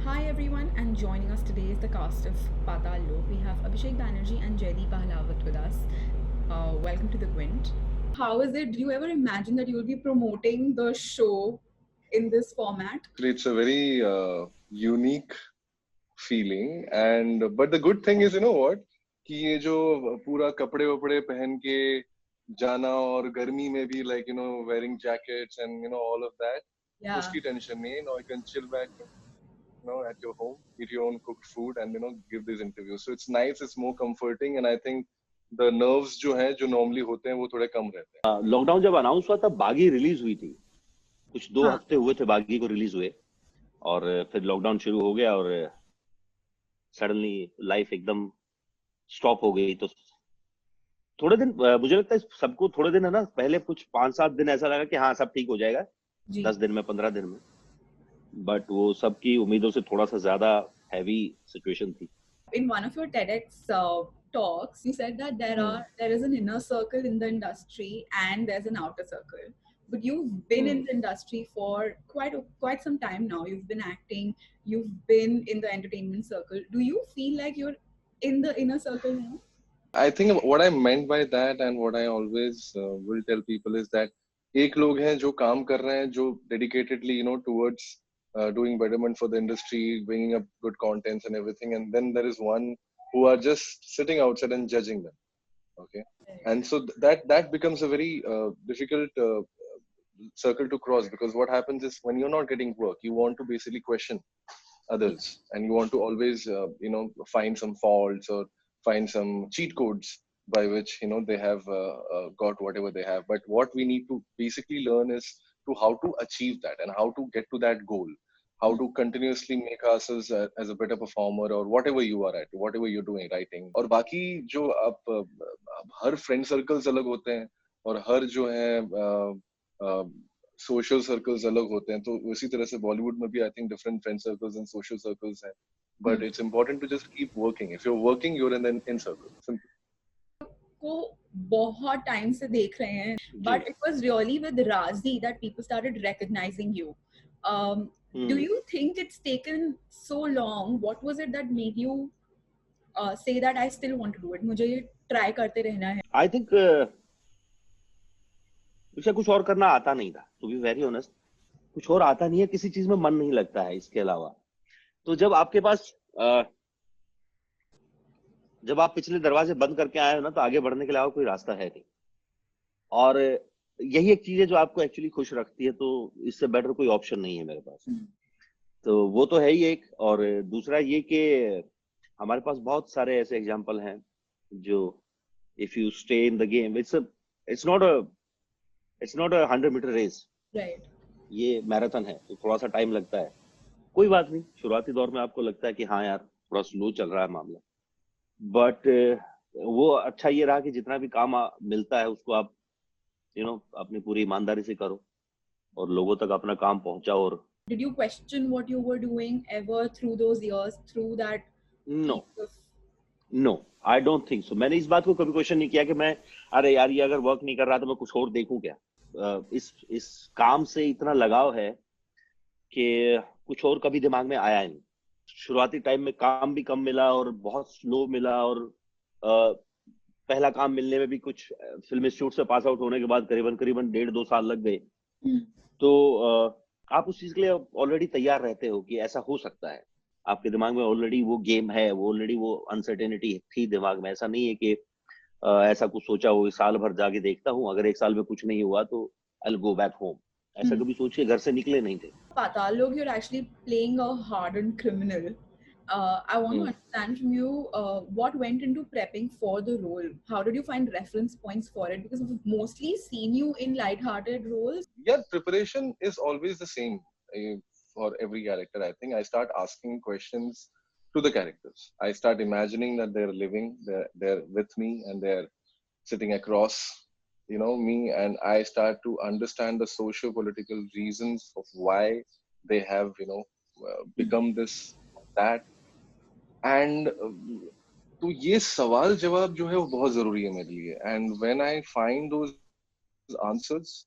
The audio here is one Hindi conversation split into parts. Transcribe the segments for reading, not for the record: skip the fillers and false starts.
Hi everyone, and joining us today is the cast of Patal Lok. We have Abhishek Banerjee and Jaideep Ahlawat with us. Welcome to the Gwent. How is it? Did you ever imagine that you will be promoting the show in this format? It's a very unique feeling, and but the good thing is, you know what, कि ये जो पूरा कपड़े वपड़े पहन के जाना और गर्मी में भी wearing jackets and all of that, Yeah. उसकी टेंशन नहीं है. Now you can chill back, at your home, eat your own cooked food, and give these interviews. So it's nice, it's more comforting, and I think the nerves जो हैं जो normally होते हैं वो थोड़े कम रहते हैं. लॉकडाउन जब अनाउंस हुआ तब बागी रिलीज हुई थी. कुछ 2 हफ्ते हाँ. हुए थे बागी को रिलीज हुए, और फिर लॉकडाउन शुरू हो गया और सडनली लाइफ एकदम स्टॉप हो गई. तो थोड़े दिन मुझे लगता है सबको थोड़े दिन है ना, पहले कुछ 5-7 दिन ऐसा लगा कि हाँ सब ठीक हो जाएगा, जी. 10 दिन में 15 दिन में. बट वो सबकी उम्मीदों से थोड़ा सा ज्यादा हैवी सिचुएशन थी. In one of your TEDx talks, you said that there is an inner circle in the industry and there's an outer circle. But you've been in the industry for quite some time now. You've been acting. You've been in the entertainment circle. Do you feel like you're in the inner circle now? I think what I meant by that and what I always will tell people is that एक लोग हैं जो काम कर रहे हैं जो dedicatedly towards doing betterment for the industry, bringing up good contents and everything, and then there is one who are just sitting outside and judging them. Okay, and so that becomes a very difficult circle to cross, because what happens is when you're not getting work, you want to basically question others, and you want to always find some faults or find some cheat codes by which they have got whatever they have. But what we need to basically learn is to how to achieve that and how to get to that goal, how to continuously make ourselves as a better performer, or whatever you are at, whatever you're doing, writing और बाकी जो आप हर friend circles अलग होते हैं और हर जो है सोशल सर्कल्स अलग होते हैं. तो उसी तरह से बॉलीवुड में भी I think different friend circles and social circles हैं. But it's important to just keep working. If you are working you are in circle. Simple. को बहुत टाइम से देख रहे हैं, but it was really with Razi that people started recognizing you. Do you think it's taken so long? What was it that made you say that I still want to do it? मुझे ये try करते रहना है. आई थिंक मुझे कुछ और करना आता नहीं था, टू बी वेरी ऑनेस्ट. कुछ और आता नहीं है, किसी चीज में मन नहीं लगता है इसके अलावा. तो जब आपके पास जब आप पिछले दरवाजे बंद करके आए हो ना, तो आगे बढ़ने के अलावा कोई रास्ता है नहीं. और यही एक चीज है जो आपको एक्चुअली खुश रखती है. तो इससे बेटर कोई ऑप्शन नहीं है मेरे पास. तो वो तो है ही एक. और दूसरा ये कि हमारे पास बहुत सारे ऐसे एग्जांपल हैं जो if you stay in the game, it's not a 100-मीटर रेस. Right. ये मैराथन है, तो थोड़ा सा टाइम लगता है. कोई बात नहीं, शुरुआती दौर में आपको लगता है कि हाँ यार थोड़ा स्लो चल रहा है मामला. बट वो अच्छा ये रहा कि जितना भी काम मिलता है उसको आप अपनी पूरी ईमानदारी से करो और लोगों तक अपना काम पहुंचाओ. और Did you question what you were doing ever through those years, through that? No, I don't think so. मैंने इस बात को कभी क्वेश्चन नहीं किया कि मैं अरे यार ये अगर वर्क नहीं कर रहा तो मैं कुछ और देखूं क्या. इस काम से इतना लगाव है कि कुछ और कभी दिमाग में आया नहीं. शुरुआती टाइम में काम भी कम मिला और बहुत स्लो मिला, और पहला काम मिलने में भी कुछ फिल्म इंस्टीट्यूट से पास आउट होने के बाद करीबन 1.5-2 साल लग गए. तो आप उस चीज के लिए ऑलरेडी तैयार रहते हो कि ऐसा हो सकता है. आपके दिमाग में ऑलरेडी वो गेम है, वो ऑलरेडी वो अनसर्टेनिटी थी दिमाग में. ऐसा नहीं है कि ऐसा कुछ सोचा हो साल भर जाके देखता हूँ, अगर एक साल में कुछ नहीं हुआ तो I will go back home. ऐसा कभी सोच के घर से निकले नहीं थे. Patal Lok, you're actually playing a hardened criminal. I want to understand from you what went into prepping for the role. How did you find reference points for it? Because we've mostly seen you in light-hearted roles. Yeah, preparation is always the same for every character. I think I start asking questions to the characters. I start imagining that they're living, they're with me, and they're sitting across me, and I start to understand the socio-political reasons of why they have become this, that. And तो ये सवाल जवाब जो है वो बहुत जरूरी है मेरे लिए. And when I find those answers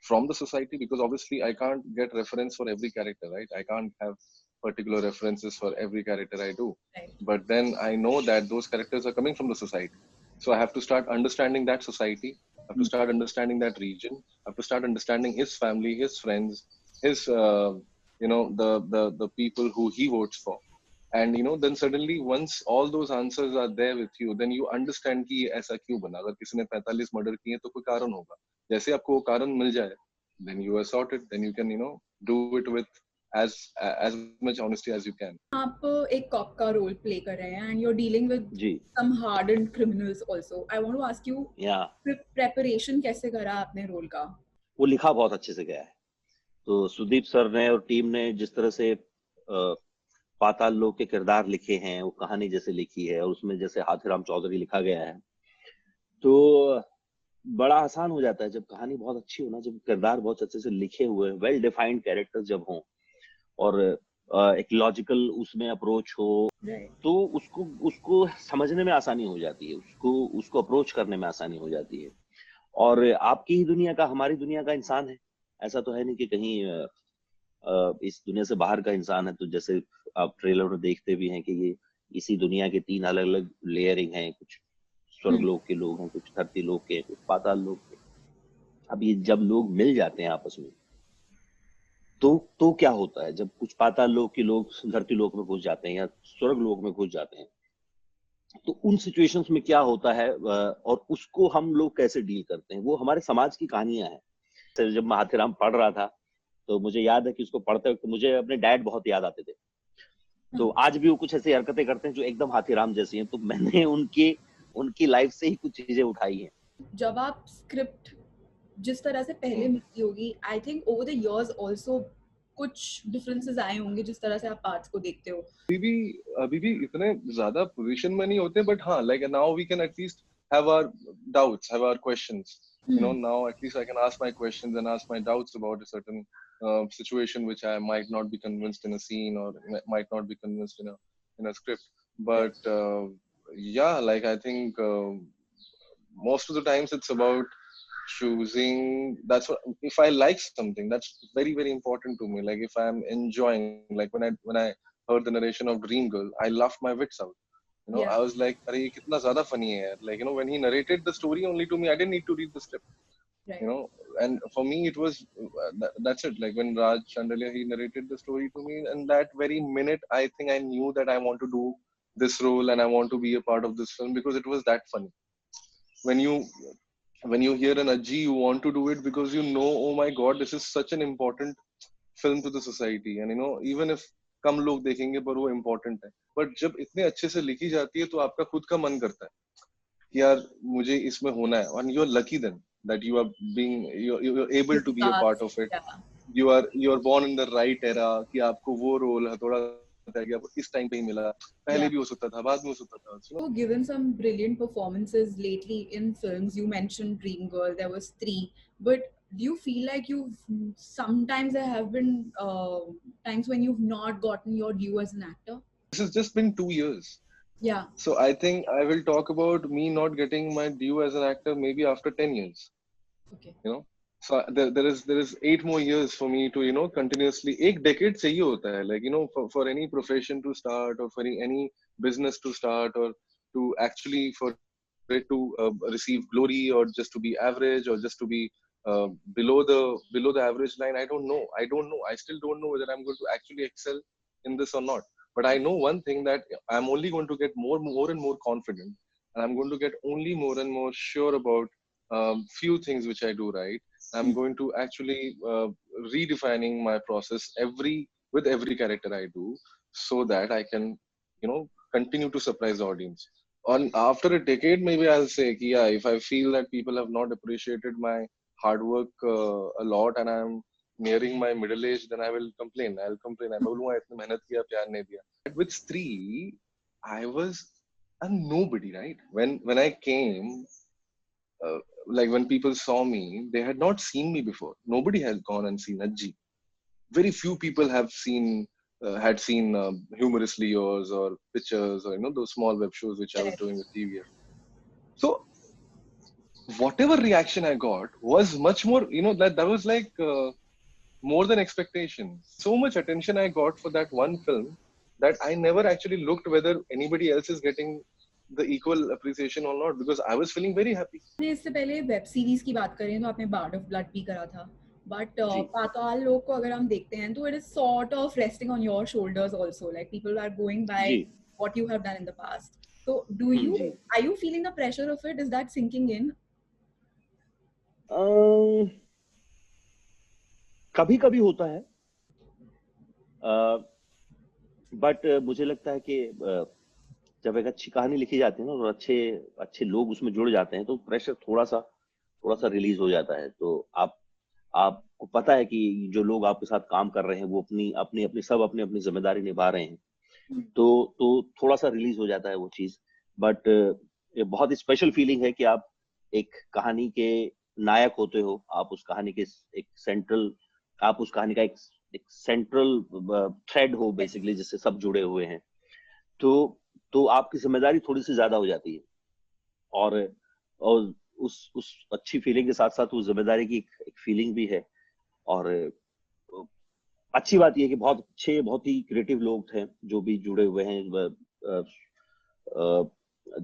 from the society, because obviously I can't get reference for every character, right? I can't have particular references for every character I do. Right. But then I know that those characters are coming from the society. So I have to start understanding that society. I have to start understanding that region. I have to start understanding his family, his friends, his, the people who he votes for. And then suddenly once all those answers are there with you, then you understand कि ये ऐसा क्यों बना. अगर किसी ने 45 मर्डर किए तो कोई कारण होगा. जैसे आपको वो कारण मिल जाए, then you are sorted. Then you can do it with as much honesty as you can. आप एक कॉप का रोल प्ले कर रहे हैं and you're dealing with ji some hardened criminals also. I want to ask you, या preparation कैसे करा आपने रोल का? वो लिखा बहुत अच्छे से गया है. तो सुदीप सर ने और टीम ने जिस तरह से पाताल लोक के किरदार लिखे हैं, वो कहानी जैसे लिखी है और उसमें जैसे हाथीराम चौधरी लिखा गया है, तो बड़ा आसान हो जाता है जब कहानी बहुत अच्छी हो ना, जब किरदार बहुत अच्छे से लिखे हुए, वेल डिफाइंड कैरेक्टर्स जब हों और एक लॉजिकल उसमें अप्रोच हो, तो उसको समझने में आसानी हो जाती है, उसको अप्रोच करने में आसानी हो जाती है. और आपकी ही दुनिया का, हमारी दुनिया का इंसान है, ऐसा तो है नहीं कि कहीं इस दुनिया से बाहर का इंसान है. तो जैसे आप ट्रेलर में देखते भी हैं कि ये इसी दुनिया के 3 अलग अलग लेयरिंग हैं, कुछ स्वर्गलोक के लोग हैं, कुछ धरती लोक के, कुछ पाताल लोक के. अब ये जब लोग मिल जाते हैं आपस में, तो क्या होता है जब कुछ पाताल लोक के लोग धरती लोक में घुस जाते हैं या स्वर्ग लोक में घुस जाते हैं, तो उन सिचुएशंस में क्या होता है और उसको हम लोग कैसे डील करते हैं, वो हमारे समाज की कहानियां हैं. जब मैं हाथीराम पढ़ रहा था तो मुझे याद है कि उसको पढ़ते वक्त मुझे अपने डैड बहुत याद आते थे. तो आज भी वो कुछ ऐसी हरकतें करते हैं जो एकदम हाथीराम जैसी हैं, तो मैंने उनकी लाइफ से ही कुछ चीजें उठाई हैं. जब आप स्क्रिप्ट जिस तरह से पहले मिलती होगी, I think over the years also कुछ डिफरेंसेस आए होंगे जिस तरह से आप पार्ट्स को देखते हो. अभी भी इतने ज्यादा पोजीशन में नहीं होते, बट हाँ, like now we can at least have our doubts, have our questions. Now at least I can ask my questions and ask my doubts about a certain situation which I might not be convinced in a scene or might not be convinced in a script. But yeah, like I think most of the times it's about choosing. That's what, if I like something, that's very very important to me. Like if I'm enjoying, like when I heard the narration of Dream Girl, I laughed my wits out. Yeah. I was like, "Arey, ye kitna zyada funny hai yaar." Like when he narrated the story only to me, I didn't need to read the script. Right. And for me it was that's it. Like when Raj Chandalia, he narrated the story to me, and that very minute I think I knew that I want to do this role and I want to be a part of this film because it was that funny. When you hear an Ajji, you want to do it because oh my god, this is such an important film to the society. And even if कम लोग देखेंगे पर वो important है. But जब इतने अच्छे से लिखी जाती है तो आपका खुद का मन करता है कि यार मुझे इसमें होना है. And you're lucky then that you're able to be a part of it. Yeah. You're born in the right era कि आपको वो रोल थोड़ा इस टाइम पे ही मिला. पहले भी हो सकता था, बाद में हो सकता था. So given some brilliant performances lately in films, you mentioned Dream Girl, there was 3, but do you feel like sometimes there have been times when you've not gotten your due as an actor? This has just been 2 years. Yeah. So I think I will talk about me not getting my due as an actor maybe after 10 years. Okay. So there is 8 more years for me to continuously. एक decade चाहिए होता है, like for any profession to start or for any business to start or to actually for it to receive glory or just to be average or just to be below the average line. I don't know. I still don't know whether I'm going to actually excel in this or not. But I know one thing, that I'm only going to get more and more confident, and I'm going to get only more and more sure about few things which I do right. I'm going to actually redefining my process with every character I do, so that I can continue to surprise the audience. After a decade, maybe I'll say, yeah, if I feel that people have not appreciated my hard work a lot and I'm nearing my middle age, then I will complain. I'll complain. I बोलूँगा इतनी मेहनत किया, प्यार नहीं दिया. With Stree, I was a nobody, right? When I came, like when people saw me, they had not seen me before. Nobody had gone and seen Ajji. Very few people had seen Humorously Yours or Pictures or those small web shows which I was doing with TVF. So whatever reaction I got was much more, that was like more than expectations. So much attention I got for that one film that I never actually looked whether anybody else is getting the equal appreciation or not, because I was feeling very happy. इससे पहले वेब सीरीज की बात करें तो आपने बार्ड ऑफ ब्लड भी करा था, बट जी पाताल लोक को अगर हम देखते हैं तो it is sort of resting on your shoulders also, like people are going by ji what you have done in the past. So do you ji are you feeling the pressure of it? Is that sinking in? कभी कभी होता है, बट मुझे लगता है कि जब एक अच्छी कहानी लिखी जाती है ना और अच्छे अच्छे लोग उसमें जुड़ जाते हैं तो प्रेशर थोड़ा सा रिलीज हो जाता है. तो आपको पता है कि जो लोग आपके साथ काम कर रहे हैं वो अपनी अपनी सब अपनी अपनी जिम्मेदारी निभा रहे हैं, तो थोड़ा सा रिलीज हो जाता है वो चीज. बट ये बहुत ही स्पेशल फीलिंग है कि आप एक कहानी के नायक होते हो, आप उस कहानी के आप उस कहानी का एक सेंट्रल थ्रेड हो बेसिकली, जिससे सब जुड़े हुए हैं. तो आपकी जिम्मेदारी थोड़ी सी ज्यादा हो जाती है, और उस अच्छी फीलिंग के साथ साथ उस जिम्मेदारी की एक फीलिंग भी है. और अच्छी बात यह है कि बहुत अच्छे बहुत ही क्रिएटिव लोग थे जो भी जुड़े हुए हैं,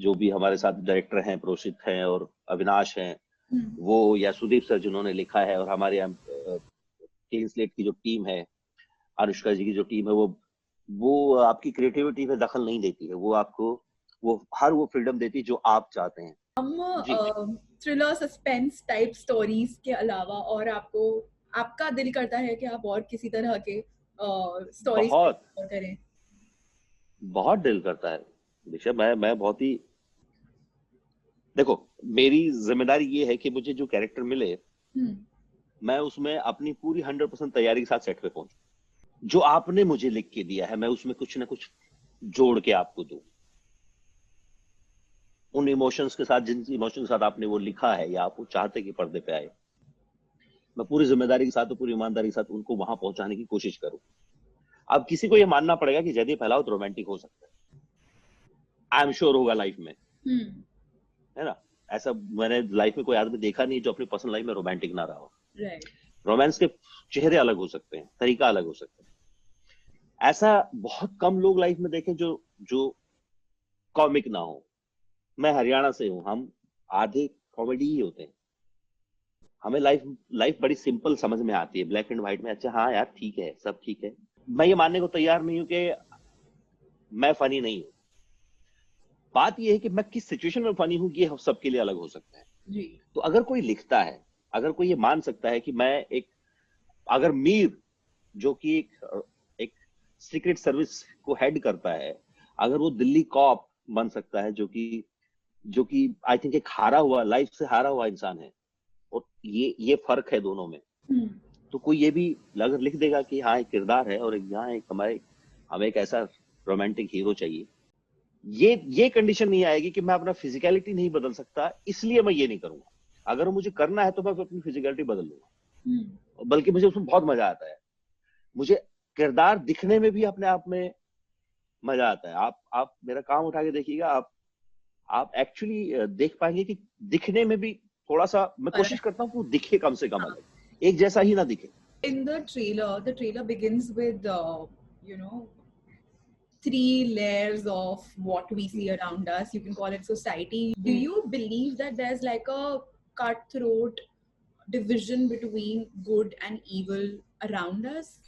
जो भी हमारे साथ डायरेक्टर हैं, प्रोषित हैं और अविनाश हैं, वो या सुदीप सर जिन्होंने लिखा है, और हमारे क्लीन स्लेट की जो टीम है, अनुष्का जी की जो टीम है, वो आपकी क्रिएटिविटी में दखल नहीं देती है. वो आपको वो फ्रीडम देती है जो आप चाहते हैं. हम थ्रिलर सस्पेंस टाइप स्टोरीज के अलावा और आपका दिल करता है कि आप और किसी तरह के स्टोरीज करें? बहुत दिल करता है दिशा. मैं बहुत ही, देखो मेरी जिम्मेदारी ये है कि मुझे जो कैरेक्टर मिले मैं उसमें अपनी पूरी 100% तैयारी के साथ सेट पे पहुंचूं. जो आपने मुझे लिख के दिया है मैं उसमें कुछ ना कुछ जोड़ के आपको दूं. उन इमोशंस के साथ, जिन इमोशंस के साथ आपने वो लिखा है या आप वो चाहते कि पर्दे पे आए, मैं पूरी जिम्मेदारी के साथ और पूरी ईमानदारी के साथ उनको वहां पहुंचाने की कोशिश करूं. अब किसी को ये मानना पड़ेगा कि जयदीप फैलावत रोमांटिक हो सकता है, आई एम श्योर होगा लाइफ में, है ना. ऐसा मैंने लाइफ में कोई आदमी देखा नहीं जो अपनी पर्सनल लाइफ में रोमांटिक ना रहा हो. रोमांस के चेहरे अलग हो सकते हैं, तरीका अलग हो सकता है. ऐसा बहुत कम लोग लाइफ में देखें जो कॉमिक ना हो. मैं हरियाणा से हूं, हम आधे कॉमेडी ही होते हैं. हमें लाइफ बड़ी सिंपल समझ में आती है, ब्लैक एंड व्हाइट में. अच्छा हाँ यार ठीक है, सब ठीक है. मैं ये मानने को तैयार नहीं हूं कि मैं फनी नहीं हूं. बात ये है कि मैं किस सिचुएशन में फनी हूं, ये सबके लिए अलग हो सकता है जी. तो अगर कोई लिखता है, अगर कोई ये मान सकता है कि मैं अगर मीर जो कि एक सीक्रेट सर्विस को हेड करता है, अगर वो दिल्ली कॉप बन सकता है, जो कि आई थिंक एक लाइफ से हारा हुआ इंसान है, और ये फर्क है दोनों में. तो कोई ये भी अगर लिख देगा कि हाँ एक किरदार है और यहाँ हमें एक ऐसा रोमांटिक हीरो चाहिए, ये कंडीशन नहीं आएगी कि मैं अपना फिजिकलिटी नहीं बदल सकता इसलिए मैं ये नहीं करूंगा. अगर मुझे करना है तो मैं अपनी फिजिकलिटी बदल लूंगा. बल्कि मुझे उसमें बहुत मजा आता है. मुझे किरदार दिखने में भी अपने आप में मजा आता है. आप मेरा काम उठा के देखिएगा, आप एक्चुअली देख पाएंगे कि दिखने में भी थोड़ा सा मैं कोशिश करता हूँ कि दिखे कम से कम अलग, एक जैसा ही ना दिखे. In the trailer begins with you know 3 layers of what we see around us. You can call it society. Do you believe that there's like a cutthroat division between good and evil around us?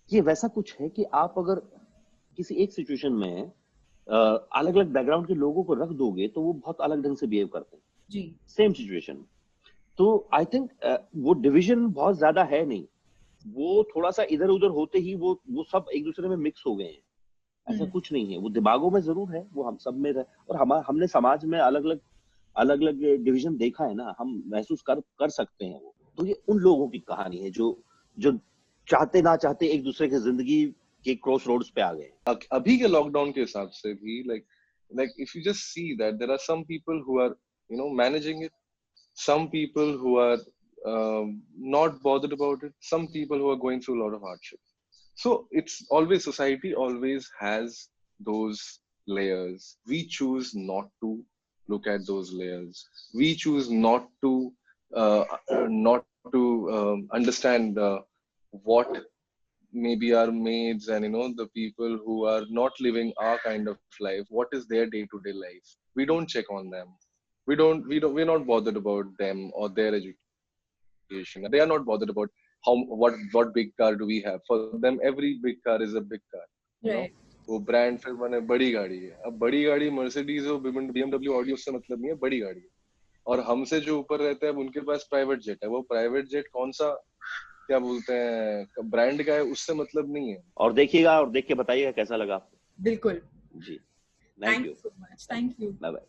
ये वैसा कुछ है कि आप अगर किसी एक सिचुएशन में अलग अलग बैकग्राउंड के लोगों को रख दोगे तो वो बहुत अलग ढंग से बिहेव करते हैं जी. Same situation. तो आई थिंक वो डिवीजन बहुत ज्यादा है नहीं, वो थोड़ा सा इधर उधर होते ही वो सब एक दूसरे में मिक्स हो गए हैं. ऐसा कुछ नहीं है. वो दिमागों में जरूर है, वो हम सब में है, और हमने समाज में अलग अलग डिवीजन देखा है ना, हम महसूस कर सकते हैं वो. तो ये उन लोगों की कहानी है जो चाहते ना चाहते एक दूसरे की जिंदगी के क्रॉस रोड्स पे आ गए. अभी के लॉकडाउन के हिसाब से भी like if you just see that there are some people who are managing it, some people who are not bothered about it, some people who are going through a lot of hardship. So it's always, society always has those layers. We choose not to look at those layers. We choose not to not to understand what maybe our maids and the people who are not living our kind of life, what is their day-to-day life. We don't check on them. We're not bothered about them or their education. They are not bothered about what big car do we have. For them, every big car is a big car. Right. वो ब्रांड फिर माने बड़ी गाड़ी है. अब बड़ी गाड़ी मर्सिडीज हो, BMW, ऑडी, उससे मतलब नहीं है, बड़ी गाड़ी है. और हमसे जो ऊपर रहते हैं उनके पास प्राइवेट जेट है. वो प्राइवेट जेट कौन सा क्या बोलते हैं ब्रांड का है, उससे मतलब नहीं है. और देखिएगा और देख के बताइएगा कैसा लगा आपको. बिल्कुल जी. Thank you so much. Thank you. Bye bye.